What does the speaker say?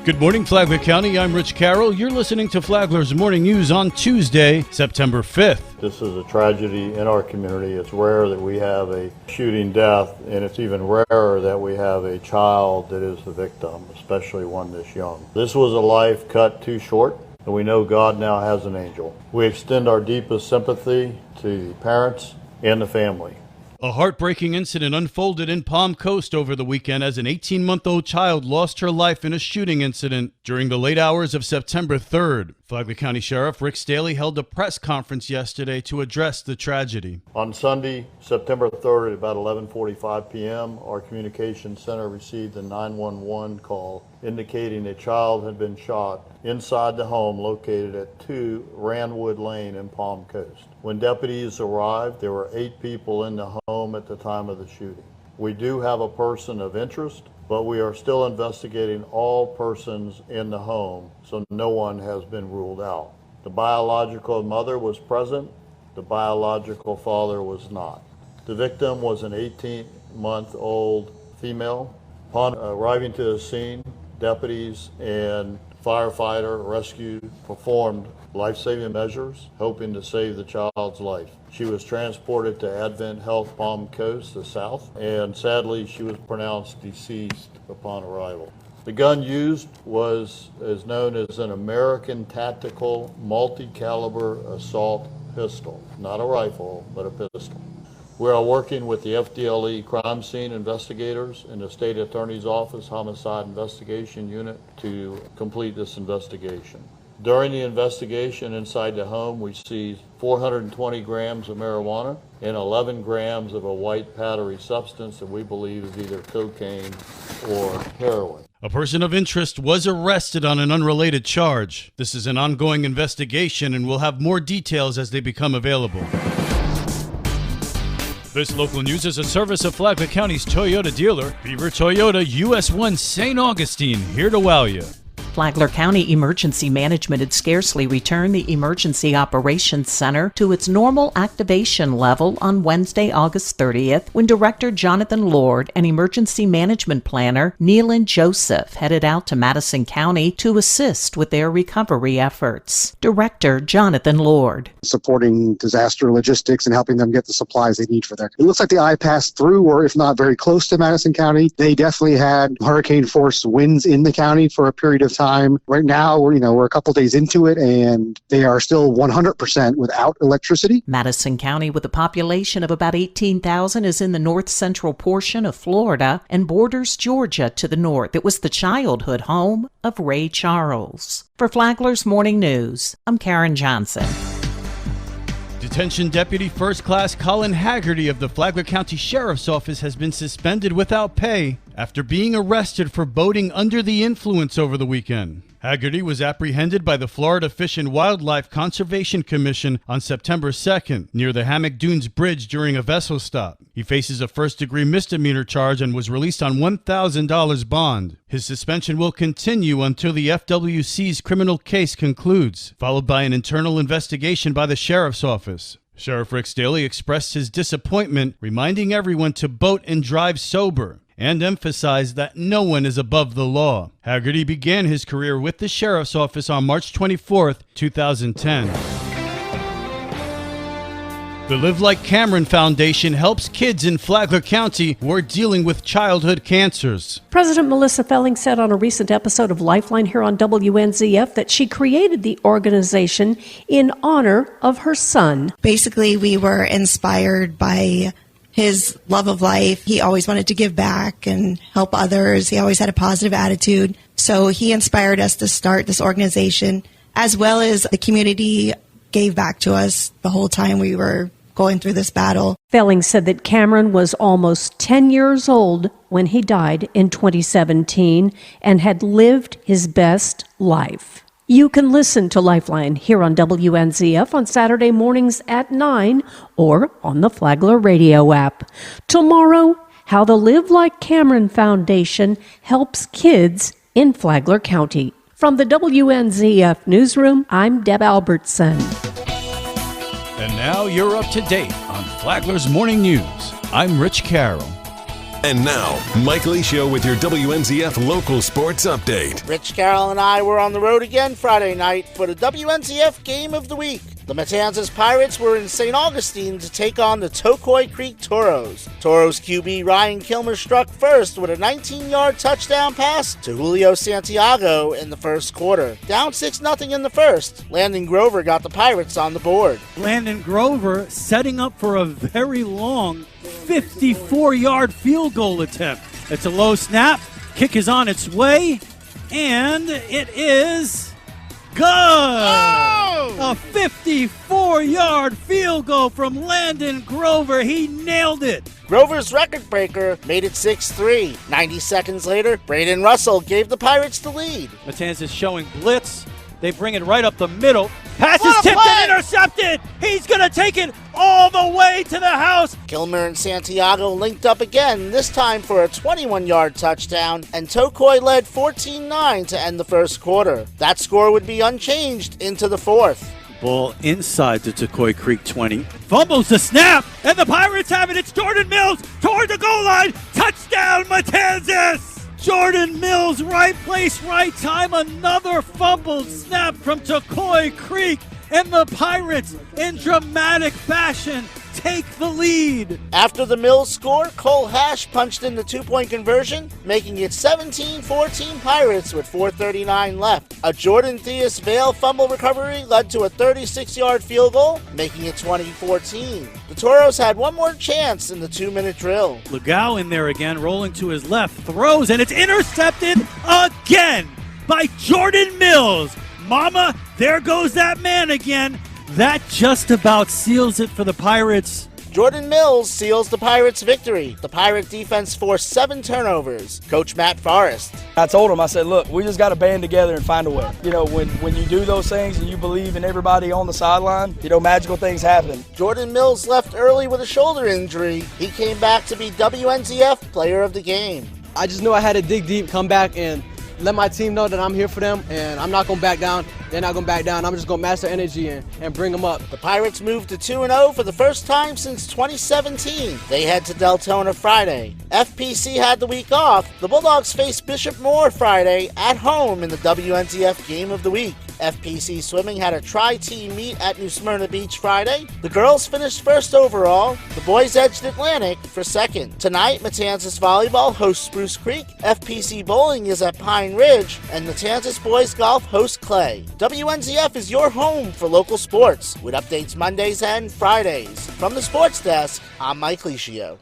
Good morning, Flagler County. I'm Rich Carroll. You're listening to Flagler's Morning News on Tuesday, September 5th. This is a tragedy in our community. It's rare that we have a shooting death, and it's even rarer that we have a child that is the victim, especially one this young. This was a life cut too short, and we know God now has an angel. We extend our deepest sympathy to the parents and the family. A heartbreaking incident unfolded in Palm Coast over the weekend as an 18-month-old child lost her life in a shooting incident during the late hours of September 3rd. Flagler County Sheriff Rick Staley held a press conference yesterday to address the tragedy. On Sunday, September 3rd at about 11:45 p.m., our communications center received a 911 call indicating a child had been shot inside the home located at 2 Randwood Lane in Palm Coast. When deputies arrived, there were 8 people in the home at the time of the shooting. We do have a person of interest, but we are still investigating all persons in the home, so no one has been ruled out. The biological mother was present. The biological father was not. The victim was an 18-month-old female. Upon arriving to the scene, deputies and firefighter rescue performed life-saving measures, hoping to save the child's life. She was transported to Advent Health Palm Coast, the south, and sadly she was pronounced deceased upon arrival. The gun used is known as an American Tactical Multi-Caliber Assault Pistol, not a rifle, but a pistol. We are working with the FDLE crime scene investigators and the State Attorney's Office Homicide Investigation Unit to complete this investigation. During the investigation inside the home, we seized 420 grams of marijuana and 11 grams of a white powdery substance that we believe is either cocaine or heroin. A person of interest was arrested on an unrelated charge. This is an ongoing investigation and we'll have more details as they become available. This local news is a service of Flagler County's Toyota dealer, Beaver Toyota US 1 St. Augustine, here to wow you. Flagler County Emergency Management had scarcely returned the Emergency Operations Center to its normal activation level on Wednesday, August 30th, when Director Jonathan Lord and Emergency Management Planner Neelan Joseph headed out to Madison County to assist with their recovery efforts. Director Jonathan Lord. Supporting disaster logistics and helping them get the supplies they need for there. It looks like the eye passed through, or if not very close to Madison County. They definitely had hurricane force winds in the county for a period of time. Right now, we're a couple days into it, and they are still 100% without electricity. Madison County, with a population of about 18,000, is in the north-central portion of Florida and borders Georgia to the north. It was the childhood home of Ray Charles. For Flagler's Morning News, I'm Karen Johnson. Detention Deputy First Class Colin Haggerty of the Flagler County Sheriff's Office has been suspended without pay after being arrested for boating under the influence over the weekend. Haggerty was apprehended by the Florida Fish and Wildlife Conservation Commission on September 2nd near the Hammock Dunes Bridge during a vessel stop. He faces a first-degree misdemeanor charge and was released on $1,000 bond. His suspension will continue until the FWC's criminal case concludes, followed by an internal investigation by the Sheriff's Office. Sheriff Rick Staley expressed his disappointment, reminding everyone to boat and drive sober, and emphasized that no one is above the law. Haggerty began his career with the Sheriff's Office on March 24, 2010. The Live Like Cameron Foundation helps kids in Flagler County who are dealing with childhood cancers. President Melissa Felling said on a recent episode of Lifeline here on WNZF that she created the organization in honor of her son. Basically, we were inspired by his love of life. He always wanted to give back and help others. He always had a positive attitude. So he inspired us to start this organization, as well as the community gave back to us the whole time we were going through this battle. Felling said that Cameron was almost 10 years old when he died in 2017 and had lived his best life. You can listen to Lifeline here on WNZF on Saturday mornings at 9 or on the Flagler radio app. Tomorrow, how the Live Like Cameron Foundation helps kids in Flagler County. From the WNZF Newsroom, I'm Deb Albertson. And now you're up to date on Flagler's Morning News. I'm Rich Carroll. And now, Mike Licio with your WNZF local sports update. Rich Carroll and I were on the road again Friday night for the WNZF Game of the Week. The Matanzas Pirates were in St. Augustine to take on the Tocoi Creek Toros. Toros QB Ryan Kilmer struck first with a 19-yard touchdown pass to Julio Santiago in the first quarter. Down 6-0 in the first, Landon Grover got the Pirates on the board. Landon Grover setting up for a very long 54-yard field goal attempt. It's a low snap, kick is on its way, and it is good! Oh! A 54-yard field goal from Landon Grover. He nailed it. Grover's record breaker made it 6-3. 90 seconds later, Braden Russell gave the Pirates the lead. Matanzas showing blitz. They bring it right up the middle. Pass is tipped and intercepted. He's going to take it all the way to the house. Kilmer and Santiago linked up again, this time for a 21-yard touchdown, and Tocoi led 14-9 to end the first quarter. That score would be unchanged into the fourth. Ball inside the Tocoi Creek 20. Fumbles the snap, and the Pirates have it. It's Jordan Mills toward the goal line. Touchdown, Matanzas! Jordan Mills, right place, right time. Another fumbled snap from Tocoi Creek, and the Pirates, in dramatic fashion, take the lead. After the Mills score, Cole Hash punched in the two-point conversion, making it 17-14 Pirates with 4:39 left. A Jordan Theus Vale fumble recovery led to a 36-yard field goal, making it 20-14. The Toros had one more chance in the 2-minute drill. Legao in there again, rolling to his left, throws, and it's intercepted again by Jordan Mills. Mama, there goes that man again. That just about seals it for the Pirates. Jordan Mills seals the Pirates' victory. The Pirate defense forced 7 turnovers. Coach Matt Forrest. I told him, I said, look, we just got to band together and find a way. You know, when you do those things and you believe in everybody on the sideline, you know, magical things happen. Jordan Mills left early with a shoulder injury. He came back to be WNZF Player of the Game. I just knew I had to dig deep, come back, and let my team know that I'm here for them, and I'm not going to back down. They're not going to back down. I'm just going to match their energy and bring them up. The Pirates moved to 2-0 for the first time since 2017. They head to Deltona Friday. FPC had the week off. The Bulldogs face Bishop Moore Friday at home in the WNZF Game of the Week. FPC Swimming had a tri-team meet at New Smyrna Beach Friday. The girls finished first overall. The boys edged Atlantic for second. Tonight, Matanzas Volleyball hosts Spruce Creek, FPC Bowling is at Pine Ridge, and Matanzas Boys Golf hosts Clay. WNZF is your home for local sports, with updates Mondays and Fridays. From the Sports Desk, I'm Mike Licio.